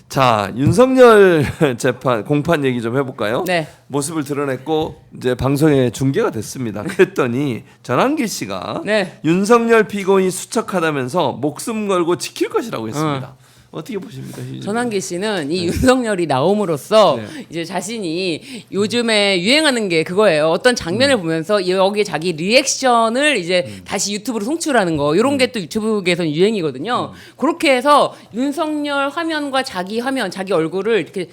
자, 윤석열 재판 공판 얘기 좀 해볼까요? 네. 모습을 드러냈고 이제 방송에 중계가 됐습니다. 그랬더니 전환기 씨가 네. 윤석열 피고인이 수척하다면서 목숨 걸고 지킬 것이라고 했습니다. 어떻게 보십니까? 전환기 씨는 이 윤석열이 나옴으로써 이제 자신이 요즘에 유행하는 게 그거예요. 어떤 장면을 보면서 여기에 자기 리액션을 이제 다시 유튜브로 송출하는 거 이런 게 또 유튜브계에서는 유행이거든요. 그렇게 해서 윤석열 화면과 자기 화면, 자기 얼굴을 이렇게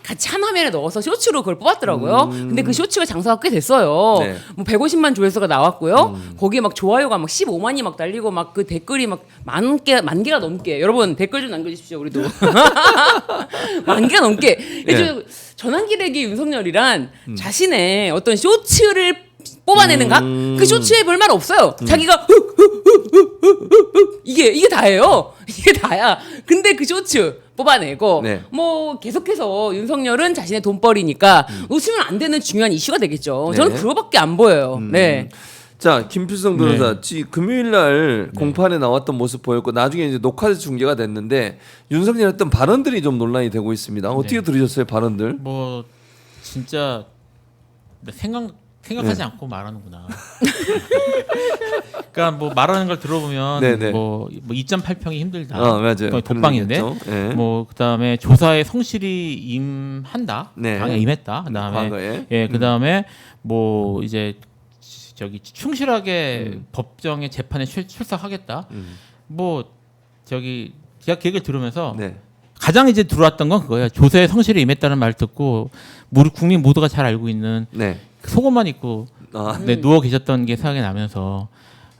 같이 한 화면에 넣어서 쇼츠로 그걸 뽑았더라고요. 근데 그 쇼츠가 장사가 꽤 됐어요. 네. 뭐 150만 조회수가 나왔고요. 거기에 막 좋아요가 막 15만이 막 달리고 막 그 댓글이 막 만 개가 넘게. 여러분 댓글 좀 남겨주십시오. 우리도 만 개가 넘게. 네. 전환기래기 윤석열이란 자신의 어떤 쇼츠를 뽑아내는 각? 그 쇼츠에 별말 없어요. 자기가 이게 다예요. 이게 다야. 근데 그 쇼츠 뽑아내고 네. 뭐 계속해서 윤석열은 자신의 돈벌이니까 웃으면 안 되는 중요한 이슈가 되겠죠. 네. 저는 그거밖에 안 보여요. 네. 자, 김필성 변호사, 금요일 날 공판에 나왔던 모습 보였고 나중에 이제 녹화해서 중계가 됐는데 윤석열 했던 발언들이 좀 논란이 되고 있습니다. 어떻게 들으셨어요, 발언들? 뭐 진짜 생각하지 않고 말하는구나. 그러니까 뭐 말하는 걸 들어보면 네네. 뭐 2.8평이 힘들다. 맞아요. 독방인데. 네. 뭐 그다음에 조사에 성실히 임한다. 네. 당에 임했다. 그다음에 과거에. 예, 그다음에 뭐 이제 저기 충실하게 법정의 재판에 출석하겠다. 뭐 저기 제가 그 얘기를 들으면서 네. 가장 이제 들어왔던 건 그거예요. 조사에 성실히 임했다는 말 듣고 우리 국민 모두가 잘 알고 있는 네. 속옷만 입고 아. 누워 계셨던 게 생각이 나면서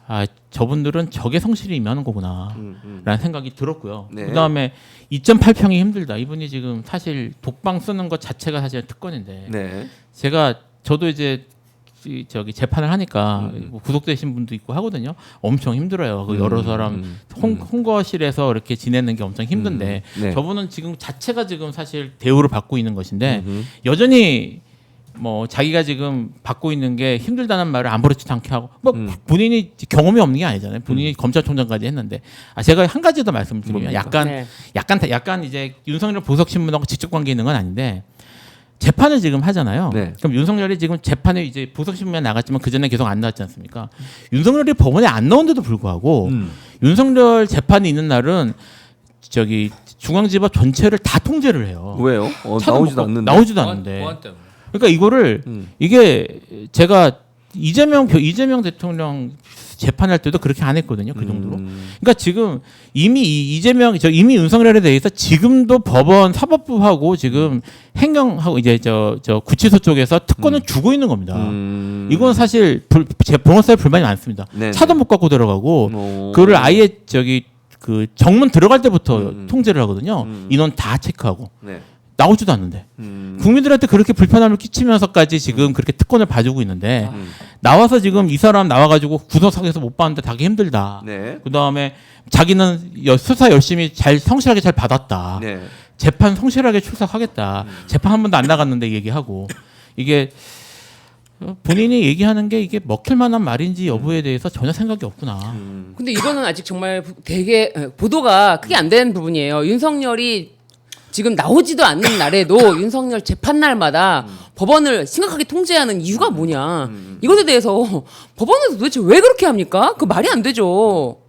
아 저분들은 저게 성실히 임하는 거구나 라는 생각이 들었고요. 네. 그다음에 2.8평이 힘들다. 이분이 지금 사실 독방 쓰는 것 자체가 사실 특권인데 네. 저도 이제 저기 재판을 하니까 뭐 구속되신 분도 있고 하거든요. 엄청 힘들어요. 그 여러 사람 홍거실에서 이렇게 지내는 게 엄청 힘든데 네. 저분은 지금 자체가 지금 사실 대우를 받고 있는 것인데 여전히 뭐 자기가 지금 받고 있는 게 힘들다는 말을 아무렇지도 않게 하고 뭐 본인이 경험이 없는 게 아니잖아요. 본인이 검찰총장까지 했는데 제가 한 가지 더 말씀드리면 약간 이제 윤석열 보석신문하고 직접 관계 있는 건 아닌데 재판을 지금 하잖아요. 네. 그럼 윤석열이 지금 재판에 이제 보석신문에 나갔지만 그 전에 계속 안 나왔지 않습니까? 윤석열이 법원에 안 나온데도 불구하고 윤석열 재판이 있는 날은 저기 중앙지법 전체를 다 통제를 해요. 왜요? 나오지도 않는데. 나오지도 않는데. 그러니까 이거를 이게 제가 이재명 대통령 재판할 때도 그렇게 안 했거든요. 그 정도로. 그러니까 지금 이미 이미 윤석열에 대해서 지금도 법원 사법부하고 지금 행정하고 이제 저 구치소 쪽에서 특권을 주고 있는 겁니다. 이건 사실 제 변호사의 불만이 많습니다. 네네. 차도 못 갖고 들어가고 그거를 아예 그 정문 들어갈 때부터 통제를 하거든요. 인원 다 체크하고. 네. 나오지도 않는데 국민들한테 그렇게 불편함을 끼치면서까지 지금 그렇게 특권을 봐주고 있는데 나와서 지금 이 사람 나와가지고 구속상에서 못 봤는데 되게 힘들다. 네. 그 다음에 자기는 수사 열심히 성실하게 잘 받았다. 네. 재판 성실하게 출석하겠다. 재판 한 번도 안 나갔는데 얘기하고 이게 본인이 얘기하는 게 이게 먹힐 만한 말인지 여부에 대해서 전혀 생각이 없구나. 근데 이거는 아직 정말 되게 보도가 크게 안 된 부분이에요. 윤석열이 지금 나오지도 않는 날에도 윤석열 재판 날마다 법원을 심각하게 통제하는 이유가 뭐냐. 이것에 대해서 법원에서 도대체 왜 그렇게 합니까? 그 말이 안 되죠.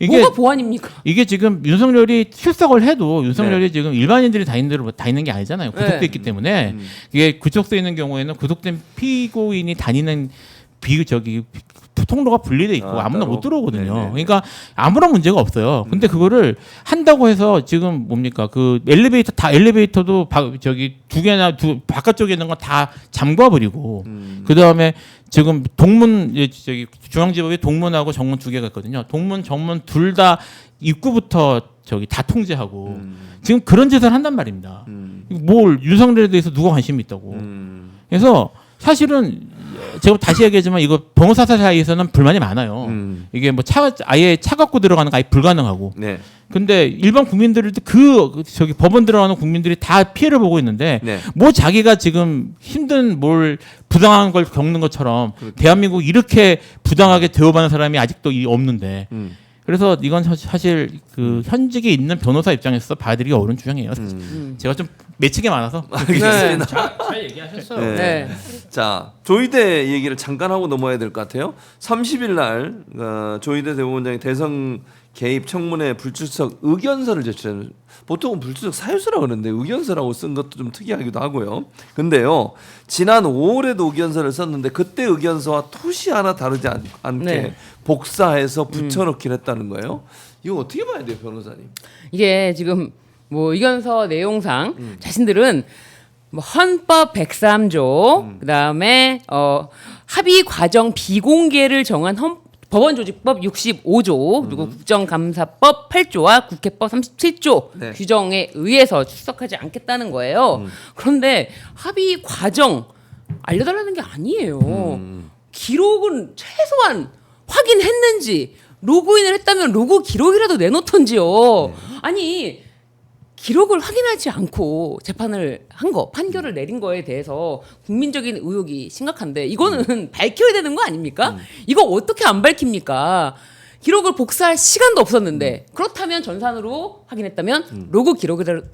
뭐가 보안입니까? 이게 지금 윤석열이 출석을 해도 윤석열이 지금 일반인들이 다 있는 게 아니잖아요. 구속돼 있기 때문에 이게 구속돼 있는 경우에는 구속된 피고인이 다니는 통로가 분리돼 있고 아무나 못 들어오거든요. 네네. 그러니까 아무런 문제가 없어요. 근데 그거를 한다고 해서 지금 뭡니까 그 엘리베이터도 두 개나 바깥쪽에 있는 건 다 잠궈버리고 그 다음에 지금 중앙지법에 동문하고 정문 두 개가 있거든요. 동문 정문 둘 다 입구부터 다 통제하고 지금 그런 짓을 한단 말입니다. 뭘 윤석열에 대해서 누가 관심이 있다고. 그래서 사실은 제가 다시 얘기하지만 이거 변호사 사이에서는 불만이 많아요. 이게 뭐 아예 차 갖고 들어가는 거 아예 불가능하고. 네. 근데 일반 국민들도 법원 들어가는 국민들이 다 피해를 보고 있는데 네. 뭐 자기가 지금 힘든 부당한 걸 겪는 것처럼 대한민국 이렇게 부당하게 대우받는 사람이 아직도 없는데 그래서 이건 사실 그 현직에 있는 변호사 입장에서 봐드리기 어려운 주장이에요. 제가 좀 매치게 많아서. 알겠습니다. 잘 얘기하셨어요. 네. 네. 자, 조희대 얘기를 잠깐 하고 넘어야 될 것 같아요. 30일 날 조희대 대법원장이 대선 개입 청문회 불출석 의견서를 제출했어요. 보통은 불출석 사유서라고 그러는데 의견서라고 쓴 것도 좀 특이하기도 하고요. 근데요, 지난 5월에도 의견서를 썼는데 그때 의견서와 토시 하나 다르지 않게 네. 복사해서 붙여넣긴 했다는 거예요. 이거 어떻게 봐야 돼요, 변호사님? 이게 지금 뭐 의견서 내용상 자신들은 뭐 헌법 103조 그다음에 합의 과정 비공개를 정한 법원조직법 65조 그리고 국정감사법 8조와 국회법 37조 네. 규정에 의해서 출석하지 않겠다는 거예요. 그런데 합의 과정 알려달라는 게 아니에요. 기록은 최소한 확인했는지 로그인을 했다면 로그 기록이라도 내놓던지요. 아니 기록을 확인하지 않고 재판을 한 거, 판결을 내린 거에 대해서 국민적인 의혹이 심각한데 이거는 밝혀야 되는 거 아닙니까? 이거 어떻게 안 밝힙니까? 기록을 복사할 시간도 없었는데 그렇다면 전산으로 확인했다면 로그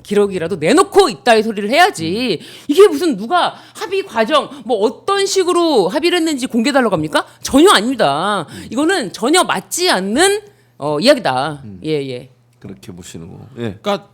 기록이라도 내놓고 있다의 소리를 해야지. 이게 무슨 누가 합의 과정 뭐 어떤 식으로 합의를 했는지 공개달라고 합니까? 전혀 아닙니다. 이거는 전혀 맞지 않는 이야기다. 예. 그렇게 보시는 거. 예. 그러니까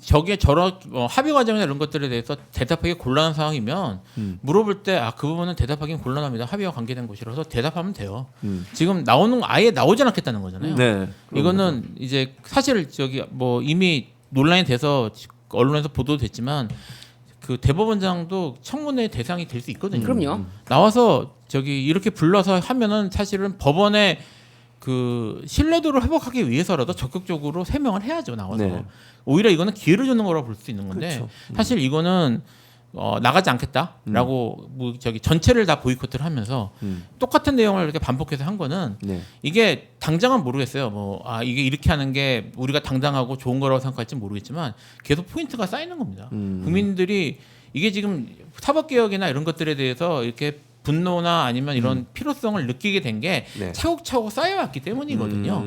저게 저런 합의 과정이나 이런 것들에 대해서 대답하기 곤란한 상황이면 물어볼 때 그 부분은 대답하기는 곤란합니다. 합의와 관계된 것이라서 대답하면 돼요. 지금 나오는 거 아예 나오지 않겠다는 거잖아요. 네. 이거는 이제 사실 저기 뭐 이미 논란이 돼서 언론에서 보도됐지만 그 대법원장도 청문회 대상이 될 수 있거든요. 그럼요. 나와서 저기 이렇게 불러서 하면은 사실은 법원의 그 신뢰도를 회복하기 위해서라도 적극적으로 해명을 해야죠. 나와서. 네. 오히려 이거는 기회를 주는 거라고 볼 수 있는 건데 그렇죠. 사실 이거는 나가지 않겠다라고 뭐 저기 전체를 다 보이콧을 하면서 똑같은 내용을 이렇게 반복해서 한 거는 네. 이게 당장은 모르겠어요. 뭐 이게 이렇게 하는 게 우리가 당당하고 좋은 거라고 생각할지 모르겠지만 계속 포인트가 쌓이는 겁니다. 국민들이 이게 지금 사법개혁이나 이런 것들에 대해서 이렇게 분노나 아니면 이런 필요성을 느끼게 된 게 네. 차곡차곡 쌓여왔기 때문이거든요.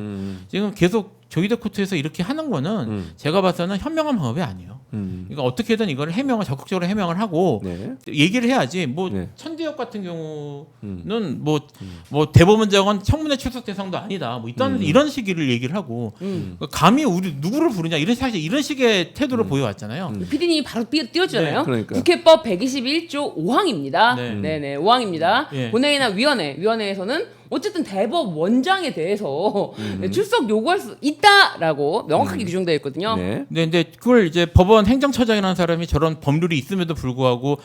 지금 계속 조희대 코트에서 이렇게 하는 거는 제가 봐서는 현명한 방법이 아니에요. 그러니까 어떻게든 이걸 적극적으로 해명을 하고 네. 얘기를 해야지. 뭐 네. 천대엽 같은 경우는 뭐 대법원장은 청문회 출석 대상도 아니다. 뭐 이런 식으로 얘기를 하고 감히 우리 누구를 부르냐 이런 식의 태도를 보여왔잖아요. PD님이 바로 띄워주잖아요. 네, 그러니까요. 국회법 121조 5항입니다. 네. 네네, 5항입니다. 예. 본회의나 위원회에서는 어쨌든 대법원장에 대해서 출석 요구할 수 있다라고 명확하게 규정되어 있거든요. 네. 근데 그걸 이제 법원 행정처장이라는 사람이 저런 법률이 있음에도 불구하고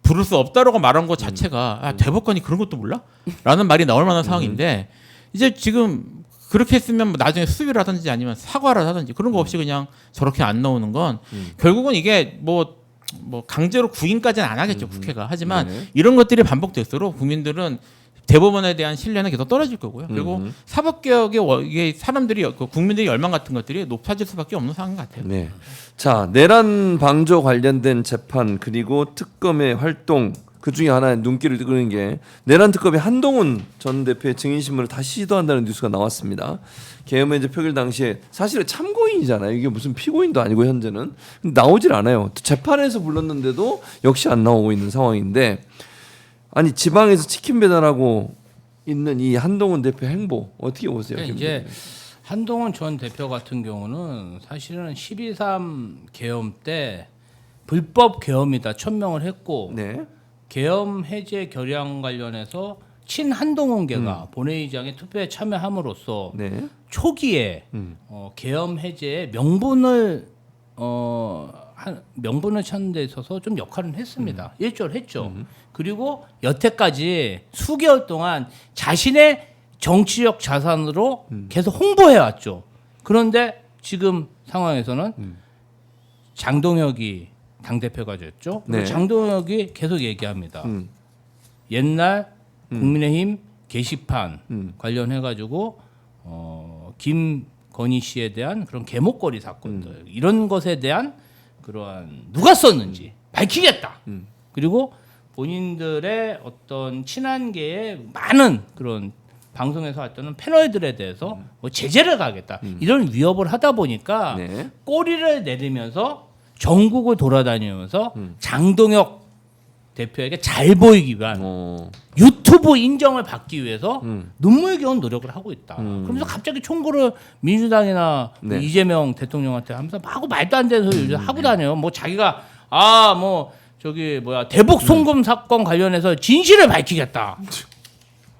부를 수 없다라고 말한 것 자체가 대법관이 그런 것도 몰라? 라는 말이 나올 만한 상황인데 이제 지금 그렇게 했으면 뭐 나중에 수비를 하든지 아니면 사과를 하든지 그런 거 없이 그냥 저렇게 안 나오는 건 결국은 이게 뭐 강제로 구인까지는 안 하겠죠 국회가. 하지만 네. 이런 것들이 반복될수록 국민들은 대법원에 대한 신뢰는 계속 떨어질 거고요. 그리고 사법개혁에 이게 사람들이 국민들의 열망 같은 것들이 높아질 수밖에 없는 상황 같아요. 네. 자, 내란 방조 관련된 재판 그리고 특검의 활동 그 중에 하나의 눈길을 끄는 게 내란 특검이 한동훈 전 대표의 증인 신문을 다시 시도한다는 뉴스가 나왔습니다. 계엄해제 표결 당시에 사실은 참고인이잖아요. 이게 무슨 피고인도 아니고 현재는 나오질 않아요. 재판에서 불렀는데도 역시 안 나오고 있는 상황인데. 아니 지방에서 치킨 배달하고 있는 이 한동훈 대표 행보 어떻게 보세요? 그러니까 이제 한동훈 전 대표 같은 경우는 사실은 12.3 계엄 때 불법 계엄이다 천명을 했고 네. 계엄 해제 결의안 관련해서 친한동훈계가 본회의장에 투표에 참여함으로써 네. 초기에 계엄 해제의 명분을 명분을 찾는 데 있어서 좀 역할을 했습니다. 일조를 했죠. 그리고 여태까지 수개월 동안 자신의 정치적 자산으로 계속 홍보해 왔죠. 그런데 지금 상황에서는 장동혁이 당대표가 됐죠. 네. 장동혁이 계속 얘기합니다. 옛날 국민의힘 게시판 관련해가지고 김건희 씨에 대한 그런 개목걸이 사건들 이런 것에 대한 그러한 누가 썼는지 밝히겠다. 그리고 본인들의 어떤 친한계의 많은 그런 방송에서 왔던 패널들에 대해서 뭐 제재를 가겠다 이런 위협을 하다 보니까 네. 꼬리를 내리면서 전국을 돌아다니면서 장동혁 대표에게 잘 보이기 위한 유튜브 인정을 받기 위해서 눈물겨운 노력을 하고 있다. 그러면서 갑자기 총구를 민주당이나 네. 이재명 대통령한테 하면서 하고 말도 안 되는 소리 하고 다녀요. 뭐 자기가 뭐 저기 뭐야 대북 송금 사건 관련해서 진실을 밝히겠다.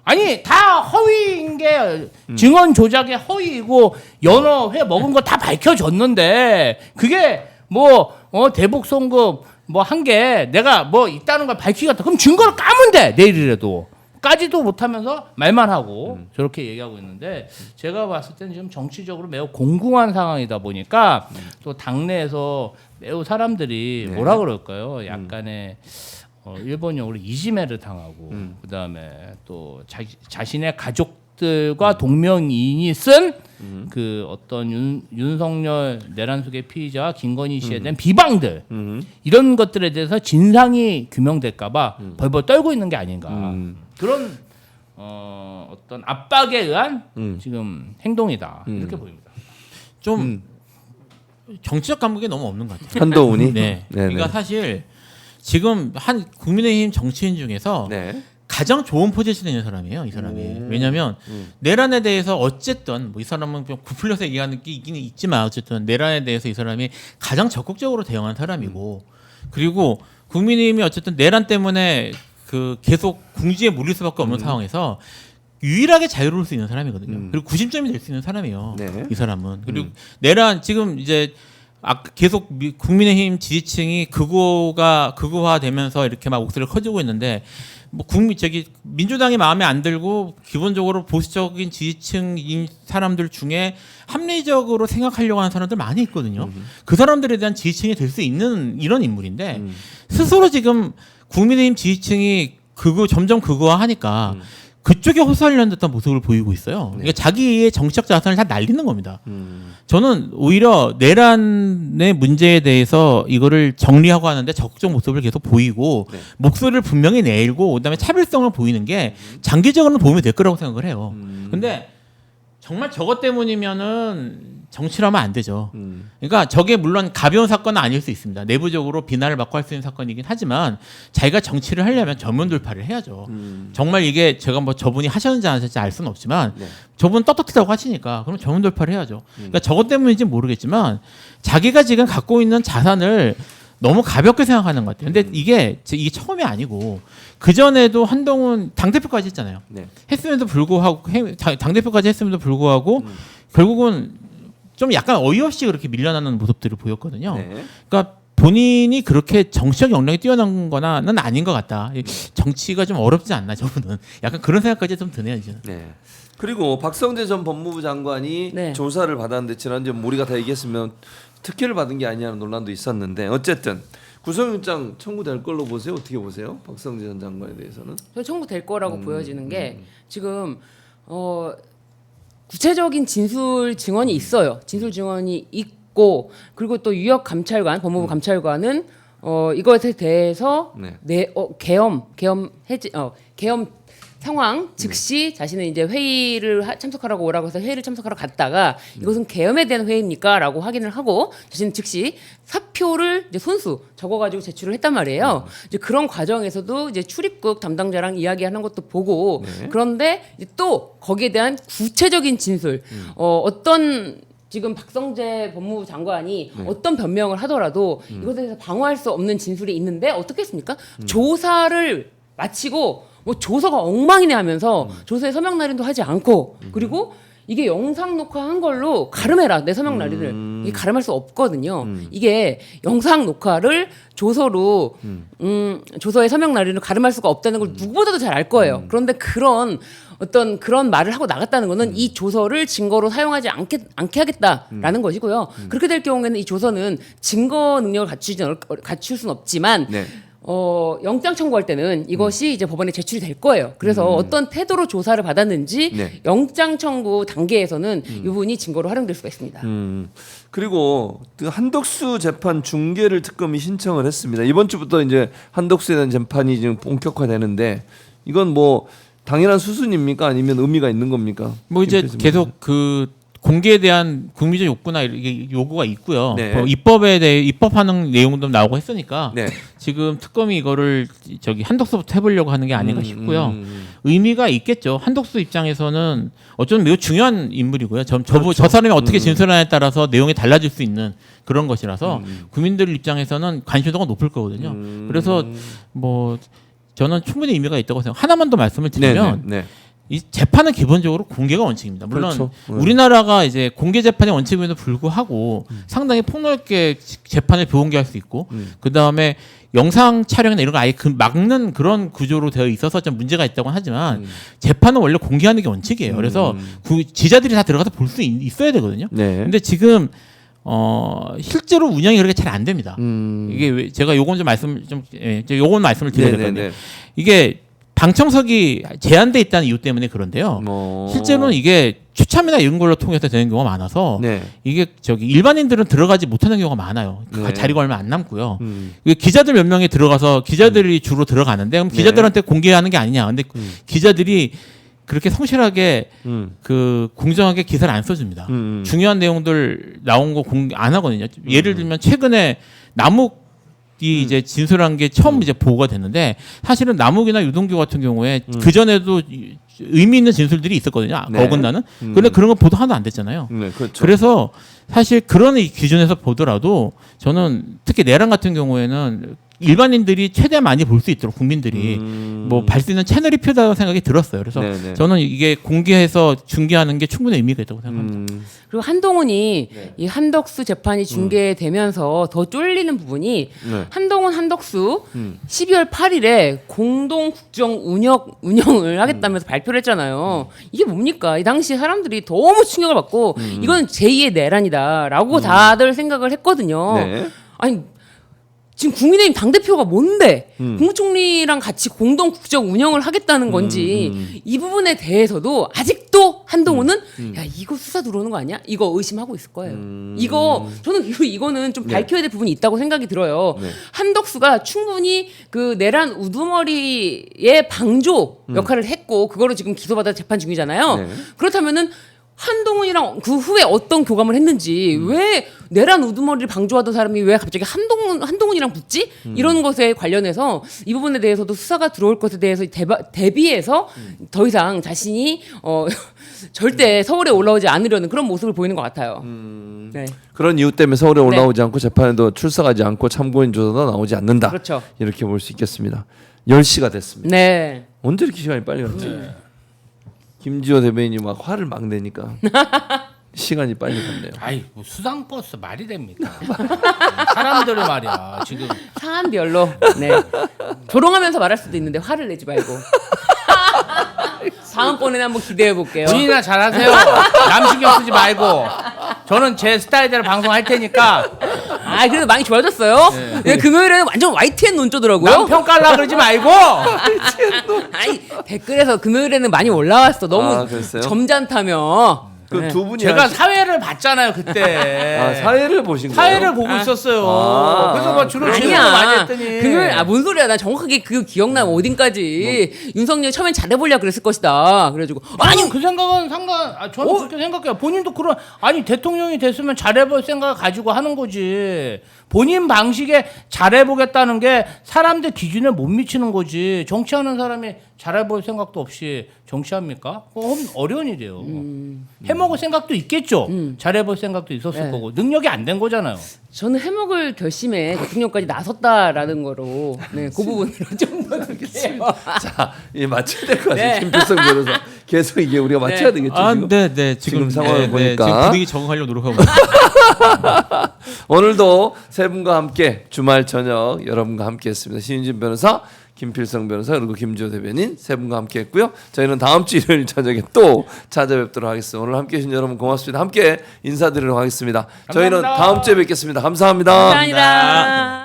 아니 다 허위인 게 증언 조작의 허위이고 연어 회 먹은 거 다 밝혀졌는데 그게 뭐 대북 송금 뭐 한 게 내가 뭐 있다는 걸 밝히겠다. 그럼 증거를 까면 돼 내일이라도. 까지도 못하면서 말만 하고 저렇게 얘기하고 있는데 제가 봤을 때는 지금 정치적으로 매우 공공한 상황이다 보니까 또 당내에서 매우 사람들이 네. 뭐라 그럴까요? 약간의 일본용으로 이지매를 당하고 그다음에 또 자신의 가족들과 동명이인이 쓴 그 어떤 윤석열 내란 속의 피의자와 김건희 씨에 대한 비방들 이런 것들에 대해서 진상이 규명될까봐 벌벌 떨고 있는 게 아닌가 그런 어떤 압박에 의한 지금 행동이다 이렇게 보입니다. 좀 정치적 감각이 너무 없는 것 같아요. 한동훈이. 네. 네네. 그러니까 사실 지금 한 국민의힘 정치인 중에서 네. 가장 좋은 포지션에 있는 사람이에요. 이 사람이. 왜냐하면 내란에 대해서 어쨌든 뭐 이 사람은 좀 부풀려서 얘기하는 게 있기는 있지만 어쨌든 내란에 대해서 이 사람이 가장 적극적으로 대응한 사람이고 그리고 국민의힘이 어쨌든 내란 때문에 그 계속 궁지에 몰릴 수밖에 없는 상황에서 유일하게 자유로울 수 있는 사람이거든요. 그리고 구심점이 될 수 있는 사람이에요. 네. 이 사람은. 그리고 내란 지금 이제 계속 국민의힘 지지층이 극우화되면서 이렇게 막 목소리가 커지고 있는데 뭐 민주당이 마음에 안 들고 기본적으로 보수적인 지지층인 사람들 중에 합리적으로 생각하려고 하는 사람들 많이 있거든요. 그 사람들에 대한 지지층이 될 수 있는 이런 인물인데 스스로 지금 국민의힘 지지층이 점점 극우화하니까 그쪽에 호소하려는 듯한 모습을 보이고 있어요. 그러니까 자기의 정치적 자산을 다 날리는 겁니다. 저는 오히려 내란의 문제에 대해서 이거를 정리하고 하는데 적극적 모습을 계속 보이고 네. 목소리를 분명히 내고 그다음에 차별성을 보이는 게 장기적으로는 도움이 될 거라고 생각을 해요. 근데 정말 저것 때문이면은 정치를 하면 안 되죠. 그러니까 저게 물론 가벼운 사건은 아닐 수 있습니다. 내부적으로 비난을 받고 할 수 있는 사건이긴 하지만 자기가 정치를 하려면 전면 돌파를 해야죠. 정말 이게 제가 뭐 저분이 하셨는지 안 하셨는지 알 수는 없지만 네. 저분 떳떳하다고 하시니까 그럼 전면 돌파를 해야죠. 그러니까 저것 때문인지 모르겠지만 자기가 지금 갖고 있는 자산을 너무 가볍게 생각하는 것 같아요. 근데 이게 처음이 아니고 그 전에도 한동훈 당대표까지 했잖아요. 네. 했음에도 불구하고 당대표까지 했음에도 불구하고 결국은 좀 약간 어이없이 그렇게 밀려나는 모습들을 보였거든요. 네. 그러니까 본인이 그렇게 정치적 역량이 뛰어난 거나는 아닌 것 같다. 정치가 좀 어렵지 않나 저분은. 약간 그런 생각까지 좀 드네요. 이제는. 네. 그리고 박성재 전 법무부 장관이 네. 조사를 받았는데 지난주에 우리가 다 얘기했으면 특혜를 받은 게 아니냐는 논란도 있었는데 어쨌든 구속영장 청구될 걸로 보세요. 어떻게 보세요? 박성재 전 장관에 대해서는? 저 청구될 거라고 보여지는 게 지금 구체적인 진술 증언이 있어요. 진술 증언이 있고 그리고 또 유역 감찰관, 법무부 감찰관은 이것에 대해서 네. 계엄 상황 즉시 자신은 이제 회의를 참석하라고 오라고 해서 회의를 참석하러 갔다가 이것은 계엄에 대한 회의입니까라고 확인을 하고 자신은 즉시 사표를 이제 손수 적어가지고 제출을 했단 말이에요. 이제 그런 과정에서도 이제 출입국 담당자랑 이야기하는 것도 보고 그런데 이제 또 거기에 대한 구체적인 진술 어떤 지금 박성재 법무부 장관이 어떤 변명을 하더라도 이것에 대해서 방어할 수 없는 진술이 있는데 어떻겠습니까? 조사를 마치고 뭐 조서가 엉망이네 하면서 조서에 서명 날인도 하지 않고 그리고 이게 영상 녹화한 걸로 가름해라 내 서명 날인을 이게 가름할 수 없거든요. 이게 영상 녹화를 조서로 조서에 서명 날인을 가름할 수가 없다는 걸 누구보다도 잘 알 거예요. 그런데 그런 말을 하고 나갔다는 거는 이 조서를 증거로 사용하지 않게 하겠다라는 것이고요. 그렇게 될 경우에는 이 조서는 증거 능력을 갖출 수는 없지만 네. 영장 청구할 때는 이것이 이제 법원에 제출이 될 거예요. 그래서 어떤 태도로 조사를 받았는지 네. 영장 청구 단계에서는 이 부분이 증거로 활용될 수가 있습니다. 그리고 그 한덕수 재판 중계를 특검이 신청을 했습니다. 이번 주부터 이제 한덕수에 대한 재판이 지금 본격화되는데 이건 뭐 당연한 수순입니까? 아니면 의미가 있는 겁니까? 뭐 이제 김 계속 그 공개에 대한 국민적 욕구나 이게 요구가 있고요. 네. 뭐 입법에 대해 입법하는 내용도 나오고 했으니까 네. 지금 특검이 이거를 저기 한덕수부터 해보려고 하는 게 아닌가 싶고요. 의미가 있겠죠. 한덕수 입장에서는 어쩌면 매우 중요한 인물이고요. 저 사람이 어떻게 진술하냐에 따라서 내용이 달라질 수 있는 그런 것이라서 국민들 입장에서는 관심도가 높을 거거든요. 그래서 뭐 저는 충분히 의미가 있다고 생각. 하나만 더 말씀을 드리면. 네. 이 재판은 기본적으로 공개가 원칙입니다. 물론 그렇죠. 우리나라가 이제 공개 재판의 원칙임에도 불구하고 상당히 폭넓게 재판을 비공개할 수 있고 그 다음에 영상 촬영이나 이런 거 아예 막는 그런 구조로 되어 있어서 좀 문제가 있다고 하지만 재판은 원래 공개하는 게 원칙이에요. 그래서 지자들이 다 들어가서 볼 수 있어야 되거든요. 네. 근데 지금 실제로 운영이 그렇게 잘 안 됩니다. 이게 제가 요건 좀 말씀을 요건 말씀을 드려야 되거든요. 이게 방청석이 제한돼 있다는 이유 때문에 그런데요. 실제로는 이게 추첨이나 이런 걸로 통해서 되는 경우가 많아서 네. 이게 저기 일반인들은 들어가지 못하는 경우가 많아요. 네. 자리가 얼마 안 남고요. 이게 기자들 몇 명이 들어가서 기자들이 주로 들어가는데 그럼 기자들한테 공개하는 게 아니냐. 근데 기자들이 그렇게 성실하게 그 공정하게 기사를 안 써줍니다. 중요한 내용들 나온 거 공개 안 하거든요. 예를 들면 최근에 남욱 이 이제 진술한 게 처음 이제 보고가 됐는데 사실은 남욱이나 유동규 같은 경우에 그 전에도 의미 있는 진술들이 있었거든요. 네. 어긋나는. 그런데 그런 거 보도 하나도 안 됐잖아요. 네, 그렇죠. 그래서 사실 그런 이 기준에서 보더라도 저는 특히 내란 같은 경우에는 일반인들이 최대한 많이 볼 수 있도록 국민들이 뭐 볼 수 있는 채널이 필요하다고 생각이 들었어요. 그래서 네네. 저는 이게 공개해서 중계하는 게 충분히 의미가 있다고 생각합니다. 그리고 한동훈이 네. 이 한덕수 재판이 중계되면서 더 쫄리는 부분이 네. 한동훈 한덕수 12월 8일에 공동 국정 운영을 하겠다면서 발표를 했잖아요. 이게 뭡니까? 이 당시 사람들이 너무 충격을 받고 이건 제2의 내란이다라고 다들 생각을 했거든요. 네. 아니 지금 국민의힘 당대표가 뭔데 국무총리랑 같이 공동 국정 운영을 하겠다는 건지 이 부분에 대해서도 아직도 한동훈은 야 이거 수사 들어오는 거 아니야? 이거 의심하고 있을 거예요. 저는 이거는 좀 밝혀야 될 부분이 있다고 생각이 들어요. 네. 한덕수가 충분히 그 내란 우두머리의 방조 역할을 했고 그거로 지금 기소받아 재판 중이잖아요. 네. 그렇다면은 한동훈이랑 그 후에 어떤 교감을 했는지 왜 내란 우두머리를 방조하던 사람이 왜 갑자기 한동훈이랑 붙지? 이런 것에 관련해서 이 부분에 대해서도 수사가 들어올 것에 대해서 대비해서 더 이상 자신이 절대 서울에 올라오지 않으려는 그런 모습을 보이는 것 같아요. 네. 그런 이유 때문에 서울에 올라오지 않고 재판에도 출석하지 않고 참고인 조사도 나오지 않는다. 그렇죠. 이렇게 볼 수 있겠습니다. 10시가 됐습니다. 네. 언제 이렇게 시간이 빨리 갔지? 김지호 대변인이 막 화를 막 내니까 시간이 빨리 갔네요. 아이 뭐 수상 버스 말이 됩니까? 사람들이 말이야 지금 사안별로 네. 조롱하면서 말할 수도 있는데 화를 내지 말고 다음번에는 한번 기대해 볼게요. 본인이나 잘하세요. 남 신경 쓰지 말고 저는 제 스타일대로 방송할 테니까 아 그래도 많이 좋아졌어요. 네. 금요일에는 완전 YTN 논조더라고요. 남 평가하려 그러지 말고 아니 댓글에서 금요일에는 많이 올라왔어. 너무 그랬어요? 점잖다며. 그 두 분이 제가 사회를 봤잖아요 그때. 사회를 보신 거예요? 사회를 보고 있었어요. 그래서 막 주로 질문을 많이 했더니. 금요일 뭔 소리야? 나 정확하게 그 기억나 어딘까지 윤석열 처음엔 잘해보려 그랬을 것이다. 그래가지고 아니 그 생각은 저는 그렇게 생각해요. 본인도 그런 대통령이 됐으면 잘해볼 생각을 가지고 하는 거지. 본인 방식에 잘해보겠다는 게 사람들 기준에 못 미치는 거지. 정치하는 사람이 잘해볼 생각도 없이 정치합니까? 그건 어려운 일이에요. 해먹을 생각도 있겠죠. 잘해볼 생각도 있었을 네. 거고 능력이 안 된 거잖아요. 저는 해먹을 결심에 대통령까지 나섰다라는 거로 그 부분으로 좀 더 느끼세요. 자, 이제 맞춰야 될 것 같아요. 네. 김필성 변호사. 계속 이게 우리가 맞춰야 되겠죠. 지금? 네. 지금 상황을 보니까. 지금 분위기 적응하려고 노력하고 있습니다. 오늘도 세 분과 함께 주말 저녁 여러분과 함께했습니다. 신윤진 변호사, 김필성 변호사 그리고 김지호 대변인 세 분과 함께했고요. 저희는 다음 주 일요일 저녁에 또 찾아뵙도록 하겠습니다. 오늘 함께해주신 여러분 고맙습니다. 함께 인사드리도록 하겠습니다. 저희는 감사합니다. 다음 주에 뵙겠습니다. 감사합니다. 감사합니다.